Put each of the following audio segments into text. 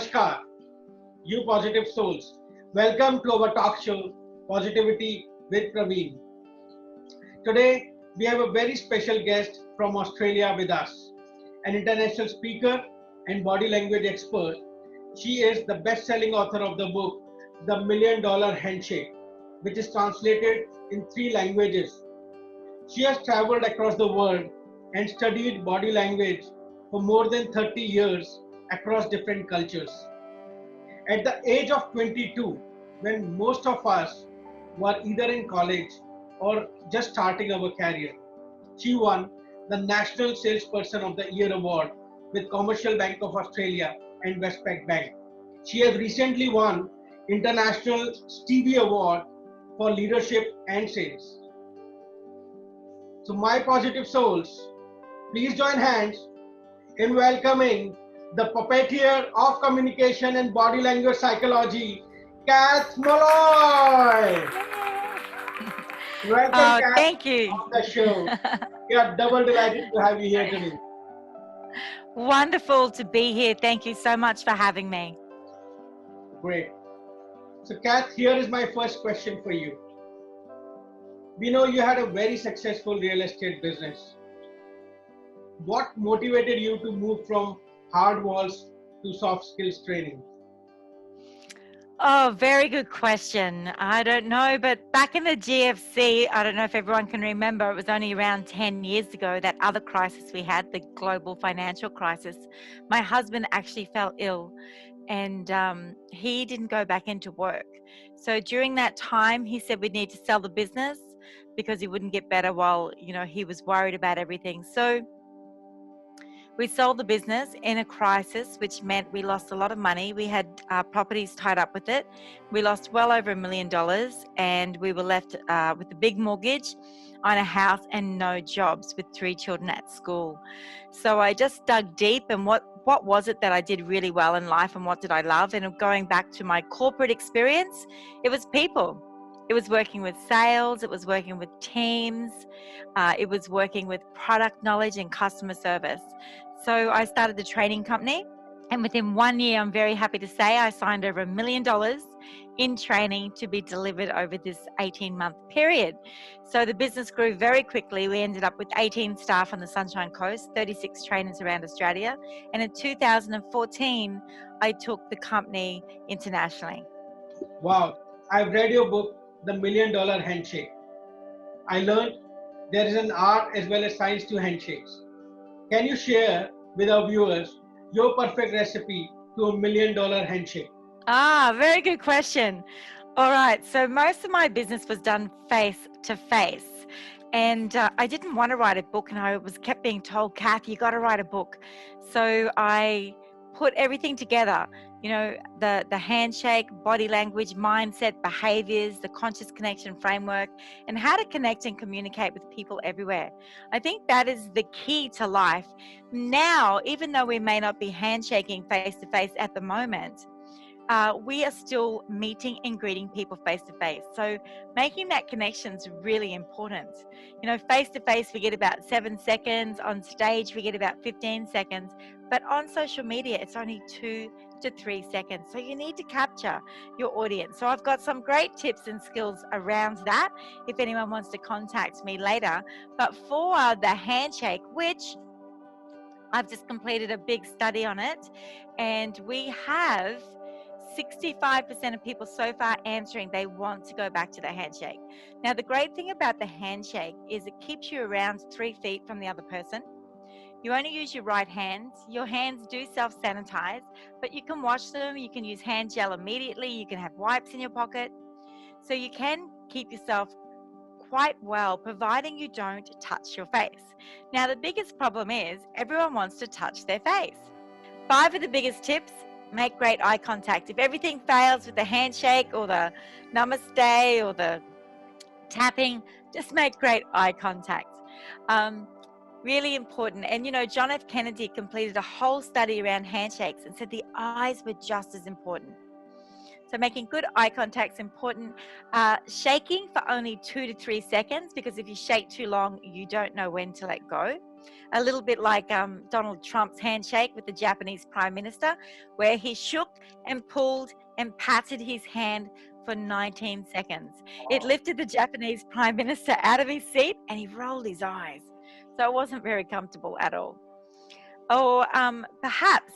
Namaskar, you positive souls. Welcome to our talk show, Positivity with Praveen. Today, we have a very special guest from Australia with us, an international speaker and body language expert. She is the best selling author of the book, The $1,000,000 Handshake, which is translated in 3 languages. She has traveled across the world and studied body language for more than 30 years across different cultures. At the age of 22, when most of us were either in college or just starting our career, she won the National Salesperson of the Year award with Commercial Bank of Australia and Westpac Bank. She has recently won International Stevie Award for leadership and sales. So my positive souls, please join hands in welcoming the puppeteer of communication and body language psychology, Cath Molloy. Welcome, Cath, Thank you. on the show. We are double delighted to have you here today. Wonderful to be here. Thank you so much for having me. Great. So, Cath, here is my first question for you. We know you had a very successful real estate business. What motivated you to move from hard walls to soft skills training? Oh, very good question. I don't know, but back in the GFC, I don't know if everyone can remember, it was only around 10 years ago, that other crisis we had, the global financial crisis. My husband actually fell ill and he didn't go back into work. So during that time, he said we'd need to sell the business because he wouldn't get better while, he was worried about everything. So we sold the business in a crisis, which meant we lost a lot of money. We had properties tied up with it. We lost well over $1 million, and we were left with a big mortgage on a house and no jobs with 3 children at school. So I just dug deep and what was it that I did really well in life and what did I love? And going back to my corporate experience, it was people. It was working with sales, it was working with teams, it was working with product knowledge and customer service. So I started the training company, and within 1 year, I'm very happy to say I signed over $1 million in training to be delivered over this 18-month period. So the business grew very quickly. We ended up with 18 staff on the Sunshine Coast, 36 trainers around Australia, and in 2014, I took the company internationally. Wow, I've read your book, The $1,000,000 Handshake. I learned there is an art as well as science to handshakes. Can you share with our viewers your perfect recipe to a $1 million handshake? Very good question. All right, so most of my business was done face to face, and I didn't want to write a book, and I was kept being told, Cath, you got to write a book. So I put everything together, the handshake, body language, mindset, behaviors, the conscious connection framework, and how to connect and communicate with people everywhere. I think that is the key to life. Now, even though we may not be handshaking face to face at the moment, we are still meeting and greeting people face to face. So making that connection is really important. Face to face, we get about 7 seconds. On stage, we get about 15 seconds. But on social media, it's only 2 to 3 seconds. So you need to capture your audience. So I've got some great tips and skills around that if anyone wants to contact me later. But for the handshake, which I've just completed a big study on it, and we have 65% of people so far answering they want to go back to the handshake. Now, the great thing about the handshake is it keeps you around 3 feet from the other person. You only use your right hand. Your hands do self-sanitize, but you can wash them. You can use hand gel immediately. You can have wipes in your pocket. So you can keep yourself quite well, providing you don't touch your face. Now, the biggest problem is everyone wants to touch their face. 5 of the biggest tips: make great eye contact. If everything fails with the handshake or the namaste or the tapping, just make great eye contact. Really important. And John F. Kennedy completed a whole study around handshakes and said the eyes were just as important. So making good eye contact is important. Shaking for only 2 to 3 seconds, because if you shake too long, you don't know when to let go. a little bit like Donald Trump's handshake with the Japanese Prime Minister, where he shook and pulled and patted his hand for 19 seconds. It lifted the Japanese Prime Minister out of his seat and he rolled his eyes. So it wasn't very comfortable at all. Or perhaps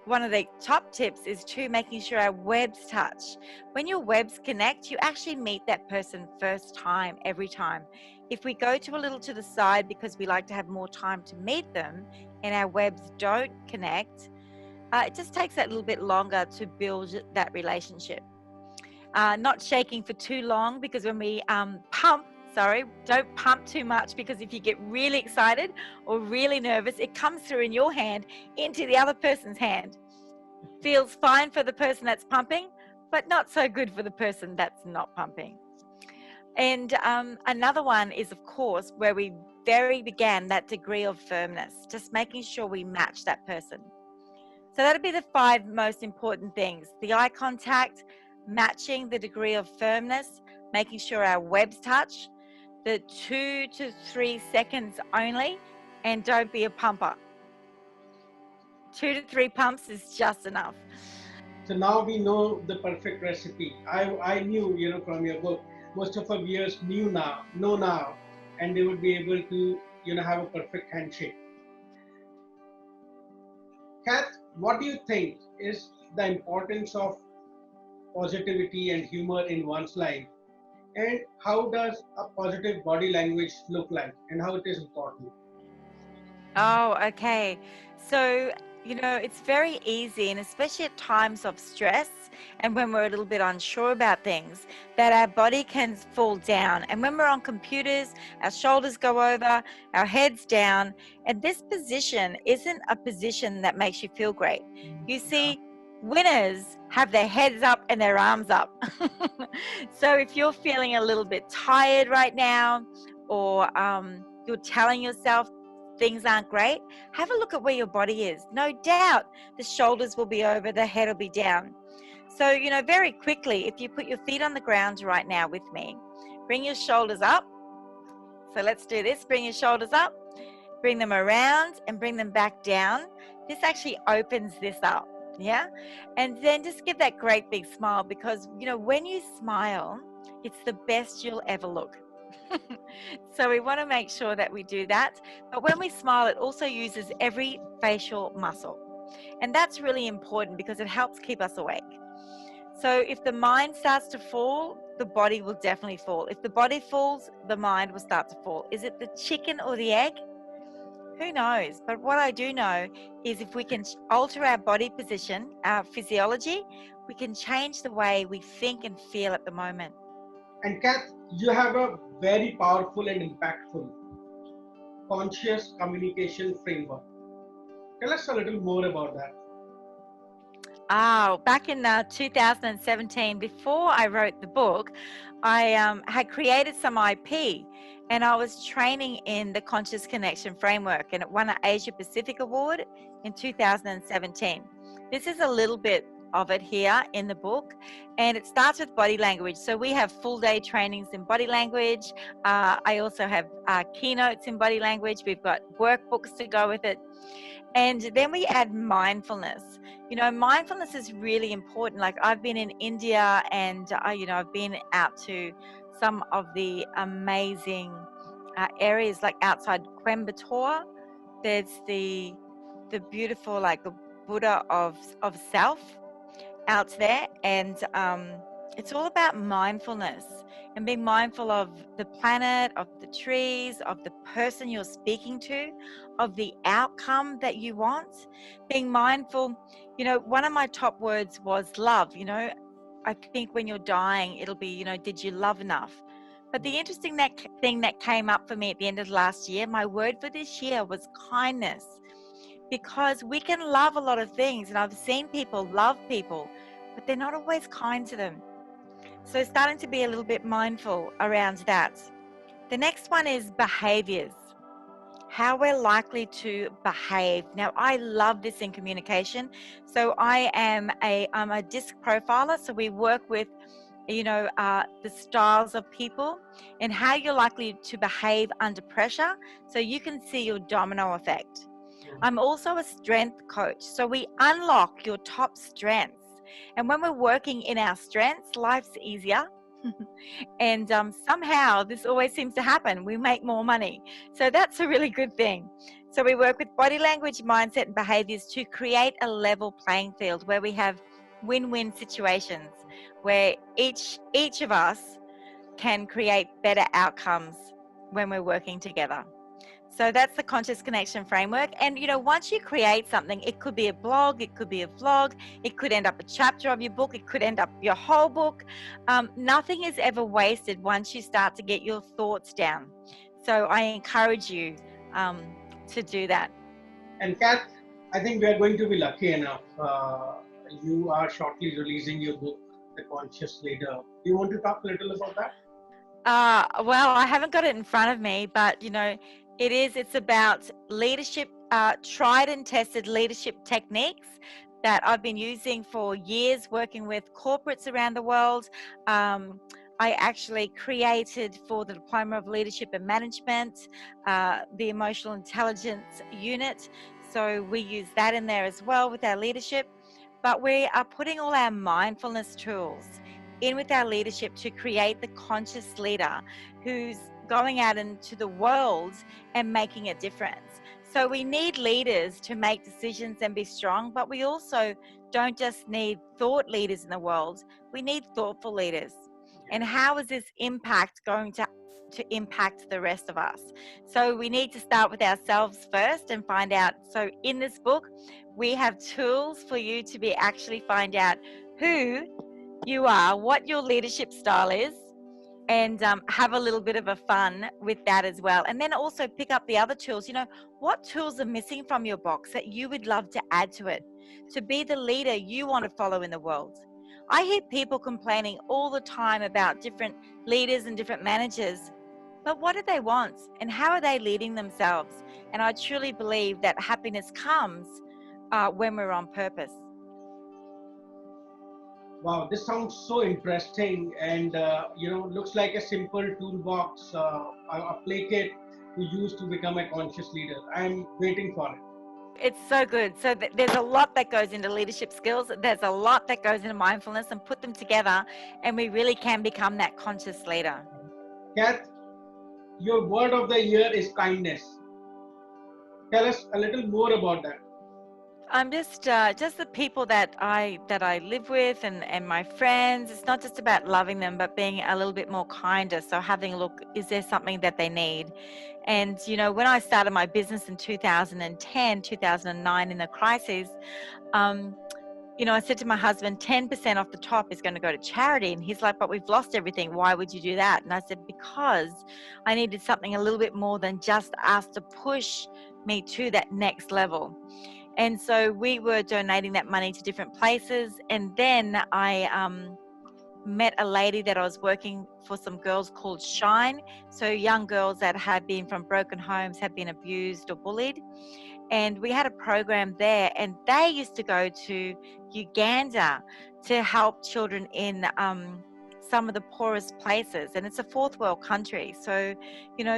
one of the top tips is to making sure our webs touch. When your webs connect, you actually meet that person first time every time. If we go to a little to the side because we like to have more time to meet them and our webs don't connect, it just takes that little bit longer to build that relationship. Not shaking for too long, because when we don't pump too much, because if you get really excited or really nervous, it comes through in your hand into the other person's hand. Feels fine for the person that's pumping, but not so good for the person that's not pumping. And another one is, of course, where we began that degree of firmness, just making sure we match that person. So that'd be the 5 most important things: the eye contact, matching the degree of firmness, making sure our webs touch, the 2 to 3 seconds only, and don't be a pumper. 2 to 3 pumps is just enough. So now we know the perfect recipe. I knew, from your book, most of our viewers know now, and they would be able to, have a perfect handshake. Cath, what do you think is the importance of positivity and humor in one's life? And how does a positive body language look like, and how it is important? Oh, okay. So, it's very easy, and especially at times of stress and when we're a little bit unsure about things, that our body can fall down. And when we're on computers, our shoulders go over, our head's down. And this position isn't a position that makes you feel great. You see, winners have their heads up and their arms up. So if you're feeling a little bit tired right now, or you're telling yourself things aren't great, have a look at where your body is. No doubt the shoulders will be over, the head will be down. So, very quickly, if you put your feet on the ground right now with me, bring your shoulders up. So let's do this. Bring your shoulders up, bring them around and bring them back down. This actually opens this up. Yeah. And then just give that great big smile, because, when you smile, it's the best you'll ever look. So we want to make sure that we do that. But when we smile, it also uses every facial muscle. And that's really important because it helps keep us awake. So if the mind starts to fall, the body will definitely fall. If the body falls, the mind will start to fall. Is it the chicken or the egg? Who knows? But what I do know is if we can alter our body position, our physiology, we can change the way we think and feel at the moment. And Cath, you have a very powerful and impactful conscious communication framework. Tell us a little more about that. Oh, back in 2017, before I wrote the book, I had created some IP, and I was training in the Conscious Connection Framework, and it won an Asia Pacific Award in 2017. This is a little bit of it here in the book, and it starts with body language. So we have full day trainings in body language. I also have keynotes in body language. We've got workbooks to go with it. And then we add mindfulness. Mindfulness is really important. Like, I've been in India, and I've been out to some of the amazing areas, like outside Coimbatore. There's the beautiful, like, the Buddha of self out there, and it's all about mindfulness and being mindful of the planet, of the trees, of the person you're speaking to, of the outcome that you want. Being mindful, one of my top words was love. I think when you're dying, it'll be, did you love enough? But the interesting thing that came up for me at the end of last year, my word for this year was kindness. Because we can love a lot of things, and I've seen people love people, but they're not always kind to them. So starting to be a little bit mindful around that. The next one is behaviors. How we're likely to behave. Now, I love this in communication. So I'm a DISC profiler. So we work with the styles of people and how you're likely to behave under pressure, so you can see your domino effect. I'm also a strength coach, so we unlock your top strengths. And when we're working in our strengths, life's easier. And somehow this always seems to happen. We make more money. So that's a really good thing. So we work with body language, mindset, and behaviors to create a level playing field where we have win-win situations where each of us can create better outcomes when we're working together. So that's the conscious connection framework. And once you create something, it could be a blog, it could be a vlog, it could end up a chapter of your book, it could end up your whole book. Nothing is ever wasted once you start to get your thoughts down. So I encourage you to do that. And Cath, I think we are going to be lucky enough. You are shortly releasing your book, The Conscious Leader. Do you want to talk a little about that? Well, I haven't got it in front of me, but it's about leadership, tried and tested leadership techniques that I've been using for years, working with corporates around the world. I actually created for the Diploma of Leadership and Management, the Emotional Intelligence Unit. So we use that in there as well with our leadership. But we are putting all our mindfulness tools in with our leadership to create the conscious leader who's going out into the world and making a difference. So we need leaders to make decisions and be strong, but we also don't just need thought leaders in the world. We need thoughtful leaders. And how is this impact going to impact the rest of us? So we need to start with ourselves first and find out. So in this book, we have tools for you to be actually find out who you are, what your leadership style is, and have a little bit of a fun with that as well. And then also pick up the other tools. What tools are missing from your box that you would love to add to it to be the leader you want to follow in the world? I hear people complaining all the time about different leaders and different managers, but what do they want and how are they leading themselves? And I truly believe that happiness comes when we're on purpose. Wow, this sounds so interesting, and looks like a simple toolbox, a play kit to use to become a conscious leader. I'm waiting for it. It's so good. So there's a lot that goes into leadership skills. There's a lot that goes into mindfulness, and put them together, and we really can become that conscious leader. Cath, your word of the year is kindness. Tell us a little more about that. I'm just the people that I live with and my friends. It's not just about loving them, but being a little bit more kinder. So having a look, is there something that they need? And when I started my business in 2010, 2009 in the crisis, I said to my husband, 10% off the top is going to go to charity. And he's like, but we've lost everything. Why would you do that? And I said, because I needed something a little bit more than just us to push me to that next level. And so we were donating that money to different places. And then I met a lady that I was working for, some girls called Shine. So young girls that had been from broken homes, had been abused or bullied. And we had a program there, and they used to go to Uganda to help children in some of the poorest places. And it's a fourth world country. So,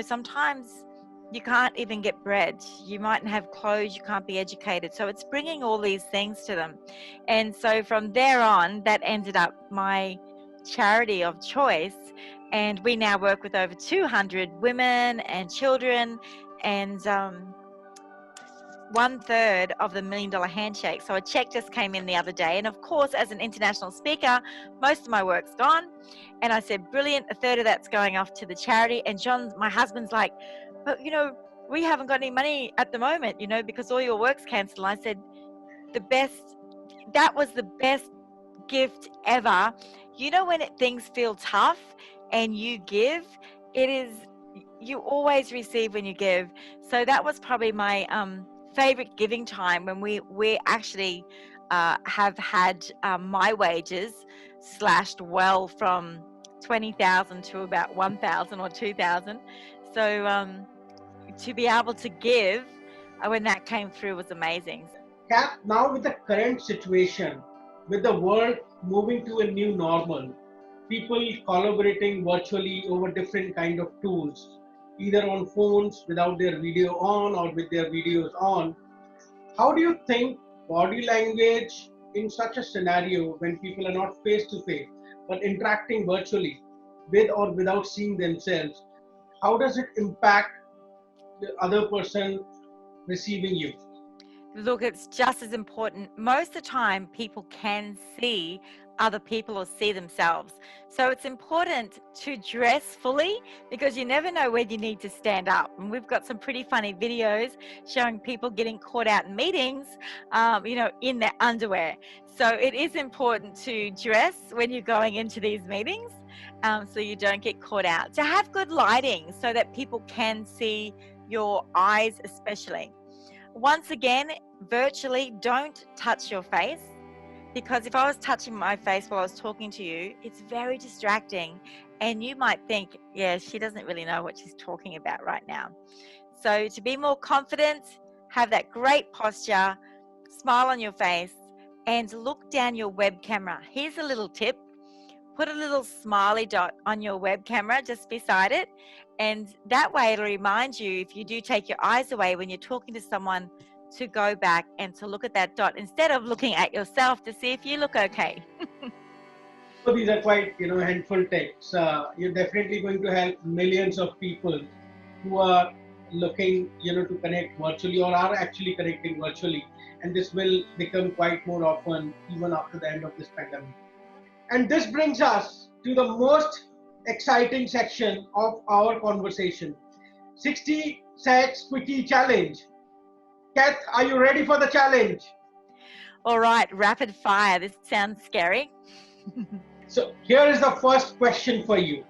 sometimes you can't even get bread. You mightn't have clothes. You can't be educated. So it's bringing all these things to them. And so from there on, that ended up my charity of choice. And we now work with over 200 women and children, and 1/3 of the $1 Million Handshake. So a check just came in the other day. And of course, as an international speaker, most of my work's gone. And I said, brilliant, 1/3 of that's going off to the charity. And John, my husband's like, but we haven't got any money at the moment, because all your work's cancelled. I said, that was the best gift ever. When things feel tough and you give, you always receive when you give. So that was probably my favorite giving time, when we actually have had my wages slashed well from 20,000 to about 1,000 or 2,000. So to be able to give when that came through was amazing. Cath, now with the current situation, with the world moving to a new normal, people collaborating virtually over different kind of tools, either on phones without their video on or with their videos on. How do you think body language in such a scenario when people are not face to face but interacting virtually with or without seeing themselves, how does it impact the other person receiving you? Look, it's just as important. Most of the time, people can see other people or see themselves. So it's important to dress fully because you never know when you need to stand up. And we've got some pretty funny videos showing people getting caught out in meetings, in their underwear. So it is important to dress when you're going into these meetings, so you don't get caught out. To have good lighting so that people can see your eyes, especially. Once again, virtually don't touch your face, because if I was touching my face while I was talking to you, it's very distracting and you might think, yeah, she doesn't really know what she's talking about right now. So to be more confident, have that great posture, smile on your face, and look down your web camera. Here's a little tip. Put a little smiley dot on your web camera just beside it, and that way it'll remind you, if you do take your eyes away when you're talking to someone, to go back and to look at that dot instead of looking at yourself to see if you look okay. So these are quite, helpful tips. You're definitely going to help millions of people who are looking, to connect virtually or are actually connecting virtually. And this will become quite more often even after the end of this pandemic. And this brings us to the most exciting section of our conversation, 60 Seconds Quickie Challenge. Cath, are you ready for the challenge? All right, rapid fire. This sounds scary. So here is the first question for you.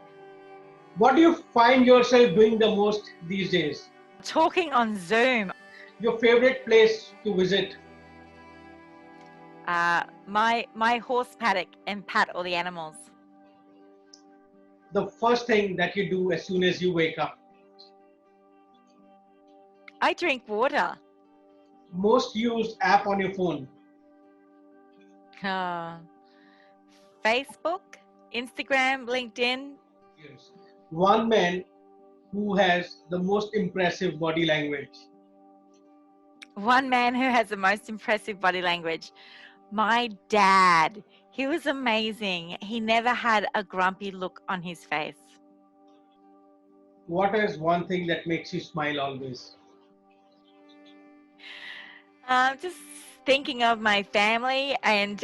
What do you find yourself doing the most these days? Talking on Zoom. Your favorite place to visit? My horse paddock and pat all the animals. The first thing that you do as soon as you wake up? I drink water. Most used app on your phone? Facebook, Instagram, LinkedIn. Yes. One man who has the most impressive body language? One man who has the most impressive body language. My dad. He was amazing. He never had a grumpy look on his face. What is one thing that makes you smile always? Just thinking of my family and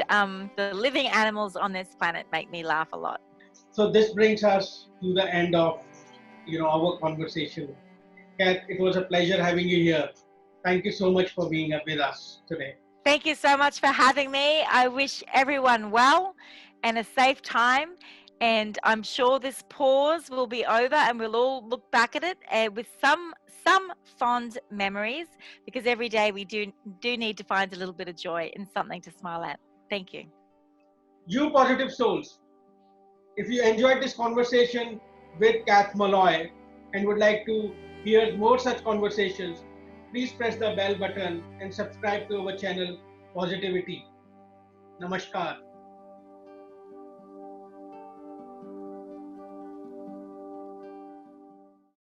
the living animals on this planet make me laugh a lot. So this brings us to the end of our conversation. Cath, it was a pleasure having you here. Thank you so much for being with us today. Thank you so much for having me. I wish everyone well and a safe time. And I'm sure this pause will be over and we'll all look back at it with some fond memories, because every day we do need to find a little bit of joy and something to smile at. Thank you. You positive souls, if you enjoyed this conversation with Cath Molloy and would like to hear more such conversations, please press the bell button and subscribe to our channel PositiWitty. Namaskar.